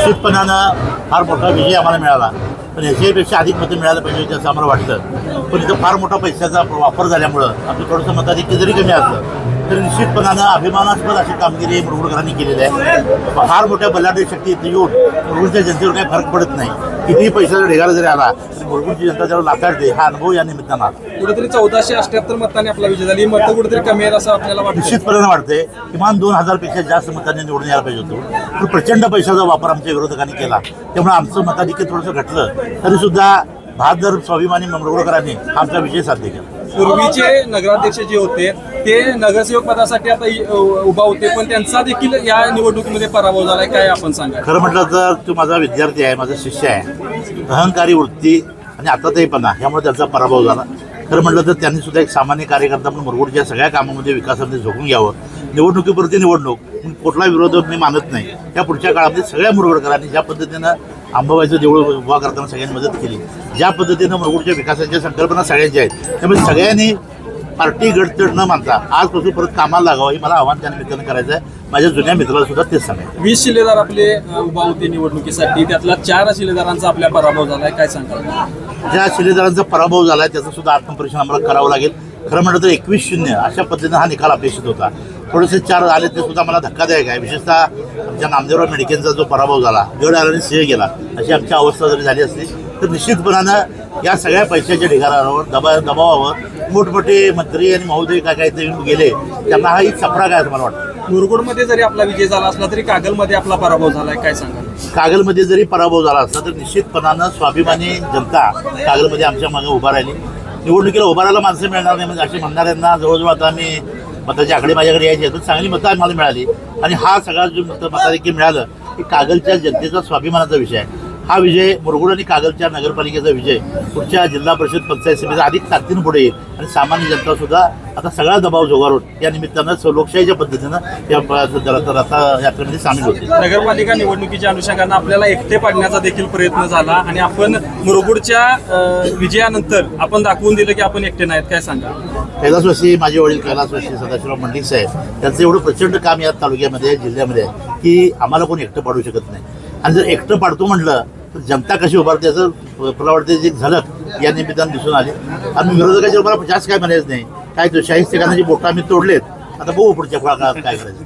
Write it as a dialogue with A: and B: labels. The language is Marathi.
A: निश्चितपणानं फार मोठा विजय आम्हाला मिळाला, पण याच्यापेक्षा अधिक मतं मिळायला पाहिजे असं आम्हाला वाटतं. पण इथं फार मोठा पैशाचा वापर झाल्यामुळं आपलं थोडंसं मताधिक्य जरी कमी असलं तरी निश्चितपणानं अभिमानास्पद अशी कामगिरी मुरगुडकरांनी केलेली आहे. फार मोठ्या बलाढ्य शक्ती इथे येऊन मुरगुडच्या जनतेवर काही फरक पडत नाही. कितीही पैशाचा ढिगारा जरी आला तरी मुरगुडची जनता त्याला लाताडते. हा अनुभव या निमित्तानं आला.
B: कुठेतरी 1478 मतांनी आपला विजय झाली. मतं कुठेतरी कमी आहेत असं आपल्याला वाटतं.
A: निश्चितपणे वाटते किमान 2000 पेक्षा जास्त मतांनी निवडून यायला पाहिजे होतो. पण प्रचंड पैशाचा वापर आमच्या विरोधकांनी केला, त्यामुळे आमचं मताधिक्य थोडंसं घटलं तरी सुद्धा बहादर स्वाभिमानी मुरगुडकरांनी आमचा विजय साध्य केला.
B: पूर्वीचे नगराध्यक्ष जे होते ते नगरसेवक पदासाठी आता उभा होते, पण त्यांचा देखील या निवडणुकीमध्ये पराभव झालाय. काय आपण सांगा?
A: खरं म्हटलं तर तो माझा विद्यार्थी आहे, माझा शिष्य आहे. अहंकारी वृत्ती आणि आताताईपणा यामुळे त्याचा पराभव झाला. खरं म्हटलं तर त्यांनी सुद्धा एक सामान्य कार्यकर्ता म्हणून मुरगुडच्या सगळ्या कामामध्ये विकासामध्ये झोकून घ्यावं. निवडणुकीपुरती निवडणूक, कुठला विरोधक मी मानत नाही. त्या पुढच्या काळामध्ये सगळ्या मुरगुडकरांनी ज्या पद्धतीनं अंबाबाईचं देऊळ उभा करताना सगळ्यांनी मदत केली, ज्या पद्धतीनं मुरगुडच्या विकासाच्या संकल्पना सगळ्यांच्या आहेत, त्यामुळे सगळ्यांनी पार्टी गटतट न मानता आजपासून परत कामाला लागावं हे मला आव्हान त्या निमित्तानं करायचं आहे. माझ्या जुन्या मित्राला सुद्धा तेच सांगायचं.
B: 20 शिलेदार आपले उभा होते निवडणुकीसाठी, त्यातला 4 शिलेदारांचा आपल्या पराभव झालाय. काय सांगाल?
A: ज्या शिलेदारांचा पराभव झाला आहे त्याचं सुद्धा आत्मपरीक्षण आम्हाला करावं लागेल. खरं म्हटलं तर 21-0 अशा पद्धतीनं हा निकाल अपेक्षित होता. थोडेसे 4 आले ते सुद्धा मला धक्कादायक आहे. विशेषतः आमच्या नामदेवराव मेडकेंचा जो पराभव झाला, दीड आल्याने सिंह गेला, अशी आमची अवस्था जरी झाली असली तर निश्चितपणानं या सगळ्या पैशाच्या ढिगारावर दबावावर मोठमोठे मंत्री आणि महोदय काय काय ते गेले, त्यांना हा एक सफरा काय असं मला वाटतं.
B: मुरगुडमध्ये जरी आपला विजय झाला असला तरी कागलमध्ये आपला पराभव झालाय. काय सांगाल?
A: कागलमध्ये जरी पराभव झाला असला तर निश्चितपणानं स्वाभिमानी जनता कागलमध्ये आमच्या मागे उभा राहिली. निवडणुकीला उभा राहायला माणसं मिळणार नाही म्हणजे असे म्हणणाऱ्यांना जवळजवळ आता आम्ही मताची आकडे माझ्याकडे यायची तर चांगली मतं आम्हाला मिळाली. आणि हा सगळा जो मताधिक्य मिळालं की कागलच्या जनतेचा स्वाभिमानाचा विषय आहे. हा विजय मुरगुड आणि कागलच्या नगरपालिकेचा विजय पुढच्या जिल्हा परिषद पंचायत समितीचा अधिक ताकदीनं पुढे येईल आणि सामान्य जनता सुद्धा आता सगळा दबाव झुगारून या निमित्तानं लोकशाहीच्या पद्धतीनं या यात्रेमध्ये सामील होते.
B: नगरपालिका निवडणुकीच्या अनुषंगानं आपल्याला एकटे पाडण्याचा देखील प्रयत्न झाला आणि आपण मुरगुडच्या विजयानंतर आपण दाखवून दिलं की आपण एकटे नाहीत. काय सांगा?
A: कैलासवासी माझे वडील कैलासवासी सदाशिवराव मंडिक साहेब त्यांचं एवढं प्रचंड काम या तालुक्यामध्ये जिल्ह्यामध्ये आहे की आम्हाला कोणी एकटं पाडू शकत नाही. आणि जर एकटं पाडतो म्हटलं तर जनता कशी उभारते याचं मला वाटतं एक झलक या निमित्तानं दिसून आली. आणि विरोधकाच्या मला जास्त काय म्हणायचं नाही. काय तो शाहिस्तेखानाची बोटं आम्ही तोडलेत, आता बघू पुढच्या काळात काय करायचं.